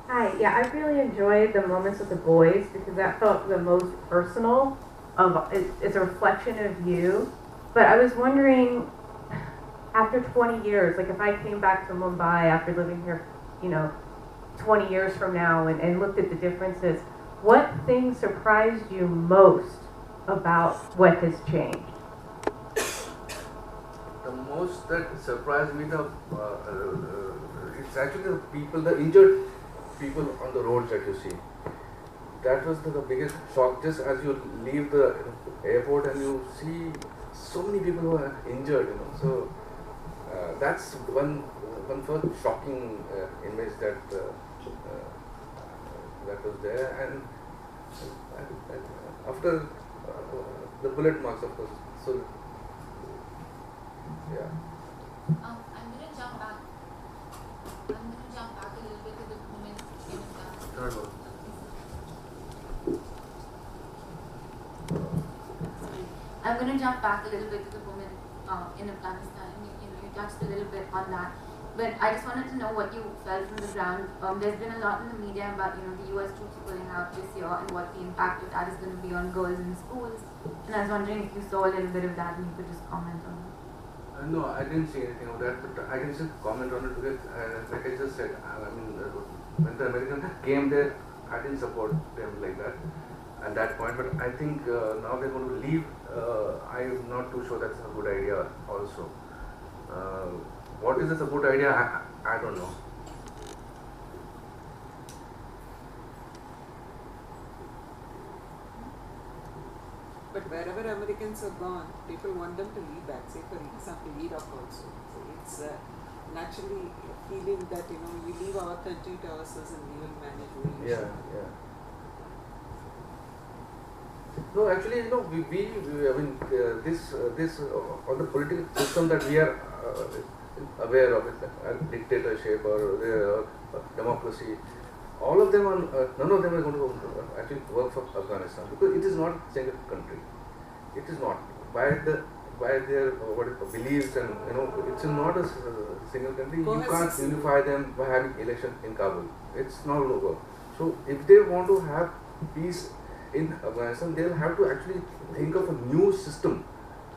Hi, yeah, I really enjoyed the moments with the boys because that felt the most personal. It's a reflection of you. But I was wondering, after 20 years, like if I came back to Mumbai after living here, you know, 20 years from now and looked at the differences, what thing surprised you most about what has changed? The most that surprised me, it's actually the people, the injured people on the roads that you see. That was the biggest shock. Just as you leave the airport and you see so many people who are injured, So that's one first shocking image that was there, and after the bullet marks, of course. So yeah. I'm going to jump back. I'm going to jump back a little bit to the moment in Afghanistan. I'm going to jump back a little bit to the women in Afghanistan. And you touched a little bit on that. But I just wanted to know what you felt from the ground. There's been a lot in the media about the US troops pulling out this year and what the impact of that is going to be on girls in schools. And I was wondering if you saw a little bit of that and you could just comment on it. No, I didn't see anything of that, but I can just comment on it because, like I just said, when the Americans came there, I didn't support them like that at that point. But I think now they're going to leave. I'm not too sure that's a good idea. Also, what is this a good idea? I don't know. But wherever Americans are gone, people want them to leave back. Say for example, Iraq also. So it's naturally feeling that you leave our country to ourselves and we will manage. Yeah. No, actually, this all the political system that we are aware of, it, dictatorship or democracy, all of them are, none of them are going to actually work for Afghanistan because it is not a single country. It is not by their beliefs, and it's not a single country. You can't unify them by having election in Kabul. It's not over. So if they want to have peace in Afghanistan, they'll have to actually think of a new system,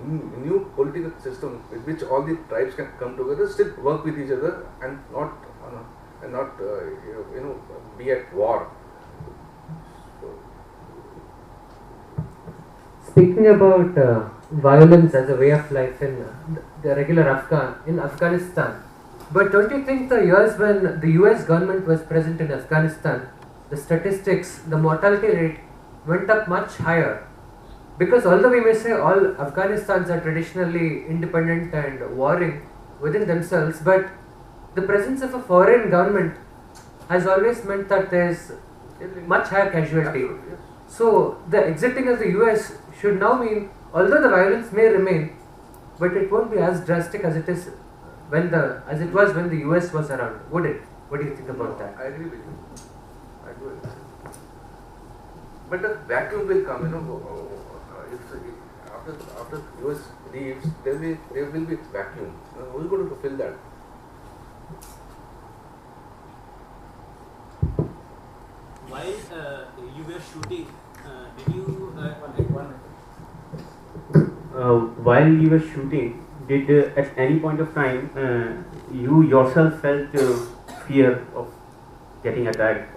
new political system with which all the tribes can come together, still work with each other, and not be at war. Speaking about violence as a way of life in the regular in Afghanistan, but don't you think the years when the US government was present in Afghanistan, the statistics, the mortality rate went up much higher? Because although we may say all Afghanistans are traditionally independent and warring within themselves, but the presence of a foreign government has always meant that there's much higher casualty. So the exiting of the US should now mean, although the violence may remain, but it won't be as drastic as it is as it was when the US was around, would it? What do you think about that? I agree with you. I do agree. But the vacuum will come, after US leaves, there will be vacuum. Who's going to fill that? While you were shooting, did you while you were shooting, did at any point of time you yourself felt fear of getting attacked?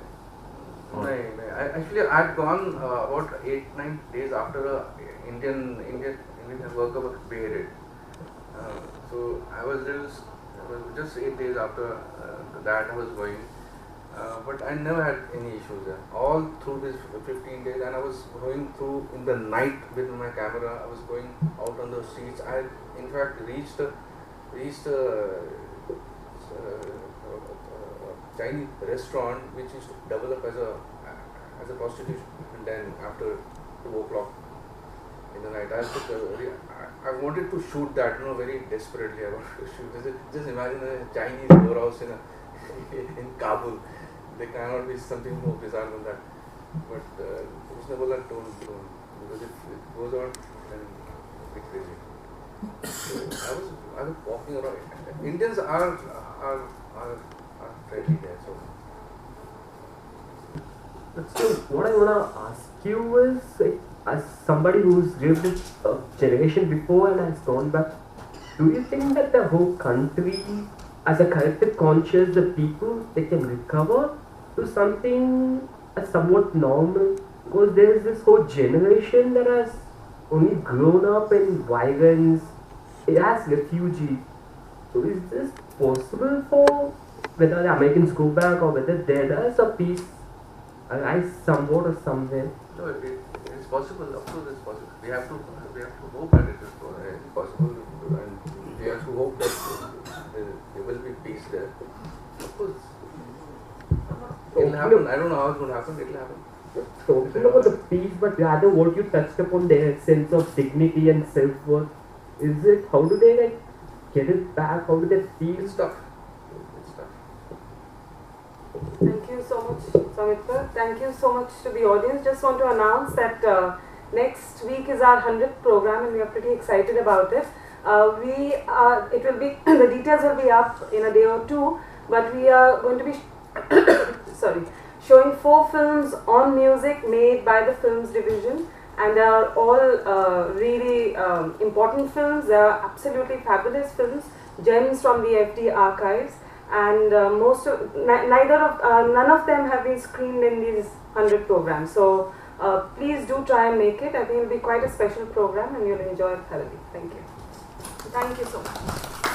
No. Actually, I had gone about 8-9 days after Indian worker was beheaded. So I was just 8 days after that I was going. But I never had any issues there. All through these 15 days, and I was going through in the night with my camera. I was going out on the streets. I, in fact, reached a Chinese restaurant which used to develop as a prostitution. And then after 2 o'clock in the night, I wanted to shoot that, very desperately. I wanted to shoot. Just imagine a Chinese warehouse in Kabul. There cannot be something more bizarre than that. But Husnabullah told don't, because if it goes on, then it'll be crazy. So I was walking around. Indians are friendly there, so So what I wanna ask you is, like, as somebody who's lived a generation before and has gone back, do you think that the whole country, as a collective conscious, the people, they can recover to something somewhat normal? Because there is this whole generation that has only grown up in violence, as refugees. So is this possible for whether the Americans go back or whether there is a peace arise somewhat or somewhere? No, it's possible. Of course, it's possible. We have to hope that it is possible, and we have to hope that there will be peace there. Of course, it will happen. I don't know how it's going to happen. It will happen. Talking about the peace, but rather what you touched upon, their sense of dignity and self-worth. Is it, how do they like get it back? How do they feel? It's tough. It's tough. Thank you so much, Samitra. Thank you so much to the audience. Just want to announce that next week is our 100th program, and we are pretty excited about it. It will be the details will be up in a day or two, but we are going to be showing 4 films on music made by the films division, and they are all really important films. They are absolutely fabulous films, gems from the FD archives, and none of them have been screened in these 100 programs. So please do try and make it. I think it will be quite a special program, and you'll enjoy it thoroughly. Thank you. Thank you so much.